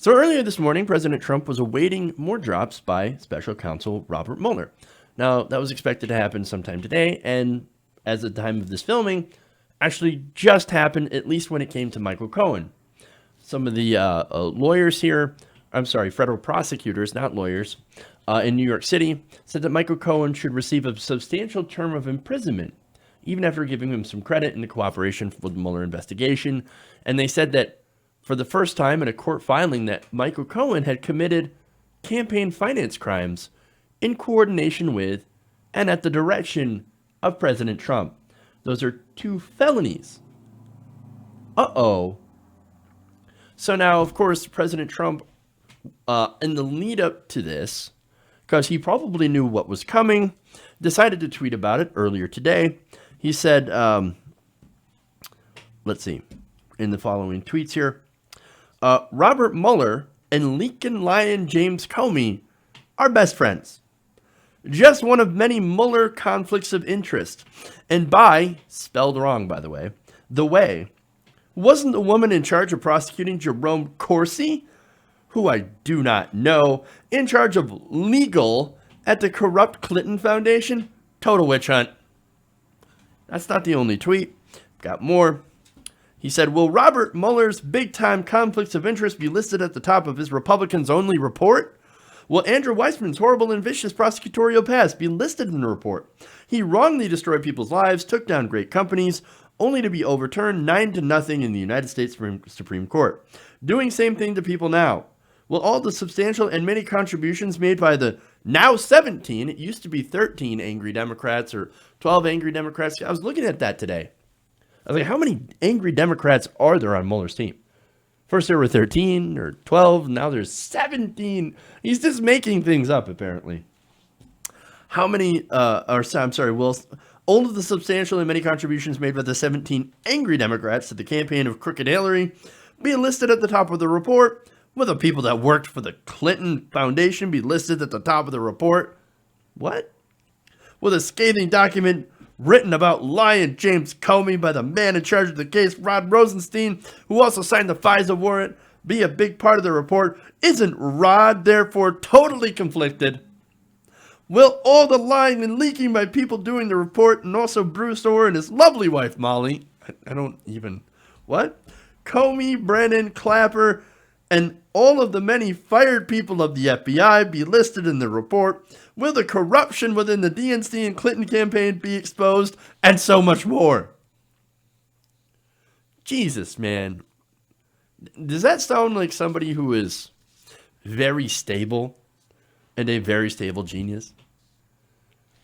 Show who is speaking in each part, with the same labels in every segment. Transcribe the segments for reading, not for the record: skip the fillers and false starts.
Speaker 1: So earlier this morning, President Trump was awaiting more drops by special counsel Robert Mueller. Now, that was expected to happen sometime today, and as of the time of this filming, actually just happened, at least when it came to Michael Cohen. Some of the lawyers here, federal prosecutors, not lawyers, in New York City, said that Michael Cohen should receive a substantial term of imprisonment, even after giving him some credit in the cooperation with the Mueller investigation. And they said that for the first time in a court filing that Michael Cohen had committed campaign finance crimes in coordination with and at the direction of President Trump. Those are 2 felonies. Uh-oh. So now, of course, President Trump, in the lead up to this, because he probably knew what was coming, decided to tweet about it earlier today. He said, let's see, in the following tweets here, Robert Mueller and Lincoln Lion James Comey are best friends. Just one of many Mueller conflicts of interest. And by, spelled wrong by the way, wasn't the woman in charge of prosecuting Jerome Corsi, who I do not know, in charge of legal at the corrupt Clinton Foundation? Total witch hunt. That's not the only tweet. Got more. He said, will Robert Mueller's big-time conflicts of interest be listed at the top of his Republicans-only report? Will Andrew Weissman's horrible and vicious prosecutorial past be listed in the report? He wrongly destroyed people's lives, took down great companies, only to be overturned 9-0 in the United States Supreme Court. Doing same thing to people now. Will all the substantial and many contributions made by the now 17, it used to be 13 angry Democrats or 12 angry Democrats. I was looking at that today. I was like, how many angry Democrats are there on Mueller's team? First there were 13 or 12, now there's 17. He's just making things up, apparently. How many, will all of the substantial and many contributions made by the 17 angry Democrats to the campaign of Crooked Hillary be listed at the top of the report? Will the people that worked for the Clinton Foundation be listed at the top of the report? What? Will a scathing document written about Lion James Comey by the man in charge of the case, Rod Rosenstein, who also signed the FISA warrant, be a big part of the report? Isn't Rod, therefore, totally conflicted? Will all the lying and leaking by people doing the report, and also Bruce Orr and his lovely wife, Molly, I don't even, what? Comey, Brennan, Clapper, and all of the many fired people of the FBI be listed in the report? Will the corruption within the DNC and Clinton campaign be exposed? And so much more. Jesus, man. Does that sound like somebody who is very stable and a very stable genius?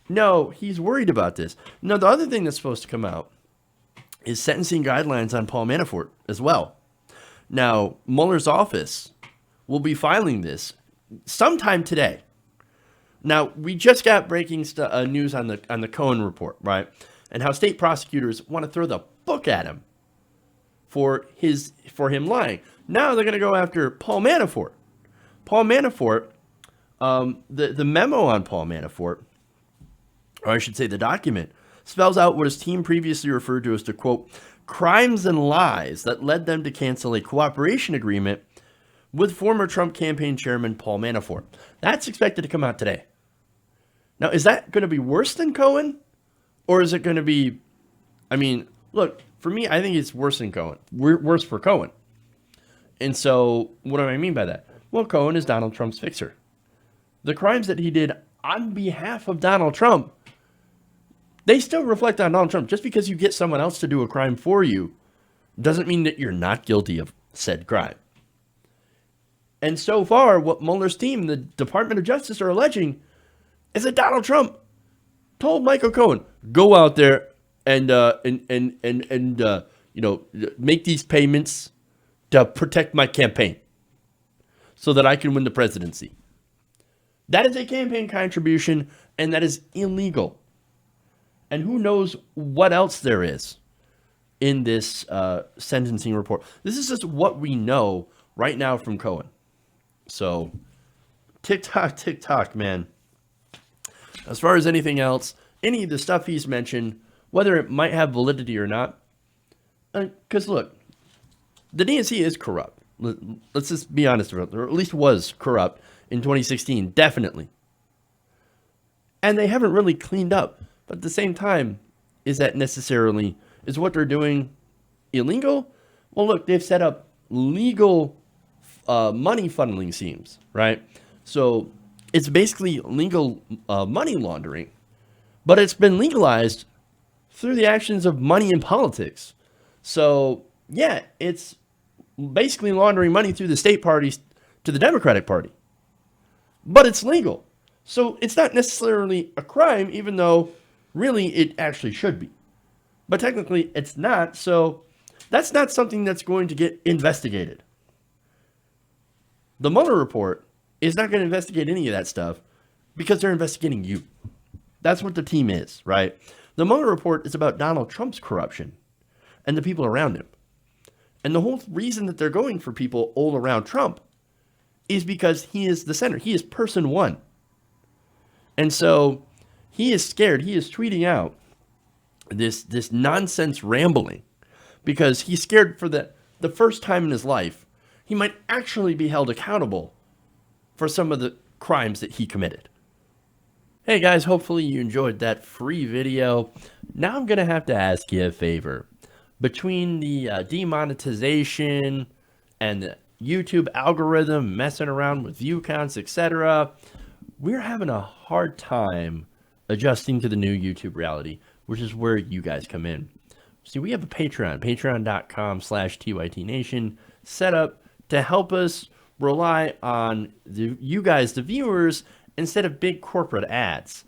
Speaker 1: No, he's worried about this. No, the other thing that's supposed to come out is sentencing guidelines on Paul Manafort as well. Now, Mueller's office will be filing this sometime today. Now, we just got breaking news on the Cohen report, right? And how state prosecutors want to throw the book at him for him lying. Now they're going to go after Paul Manafort. Paul Manafort, the memo on Paul Manafort, or I should say the document, spells out what his team previously referred to as the, quote, crimes and lies that led them to cancel a cooperation agreement with former Trump campaign chairman Paul Manafort. That's expected to come out today. Now, is that going to be worse than Cohen? Or is it going to be, look, for me, I think it's worse than Cohen. Worse for Cohen. And so, what do I mean by that? Well, Cohen is Donald Trump's fixer. The crimes that he did on behalf of Donald Trump, they still reflect on Donald Trump. Just because you get someone else to do a crime for you doesn't mean that you're not guilty of said crime. And so far, what Mueller's team, the Department of Justice, are alleging is that Donald Trump told Michael Cohen, go out there and make these payments to protect my campaign so that I can win the presidency. That is a campaign contribution, and that is illegal. And who knows what else there is in this sentencing report. This is just what we know right now from Cohen. So, tick-tock, man. As far as anything else, any of the stuff he's mentioned, whether it might have validity or not, because look, the DNC is corrupt. Let's just be honest about it, or at least was corrupt in 2016, definitely. And they haven't really cleaned up. But at the same time, is what they're doing illegal? Well, look, they've set up legal money funneling schemes, right? So it's basically legal money laundering, but it's been legalized through the actions of money in politics. So yeah, it's basically laundering money through the state parties to the Democratic Party, but it's legal. So it's not necessarily a crime, even though really it actually should be. But technically it's not. So that's not something that's going to get investigated. The Mueller report is not going to investigate any of that stuff because they're investigating you. That's what the team is, right? The Mueller report is about Donald Trump's corruption and the people around him. And the whole reason that they're going for people all around Trump is because he is the center. He is person one. And so he is scared. He is tweeting out this nonsense rambling because he's scared for the first time in his life he might actually be held accountable for some of the crimes that he committed. Hey guys, hopefully you enjoyed that free video. Now I'm going to have to ask you a favor. Between the demonetization and the YouTube algorithm messing around with view counts, etc., we're having a hard time adjusting to the new YouTube reality, which is where you guys come in. See, we have a Patreon, patreon.com/TYTNation, set up to help us rely on you guys, the viewers, instead of big corporate ads.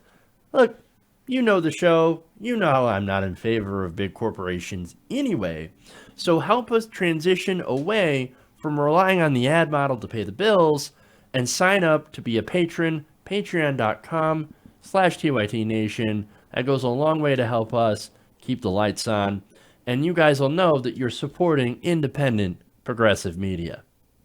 Speaker 1: Look, you know the show. You know how I'm not in favor of big corporations anyway. So help us transition away from relying on the ad model to pay the bills and sign up to be a patron, patreon.com/TYTNation. That goes a long way to help us keep the lights on. And you guys will know that you're supporting independent progressive media.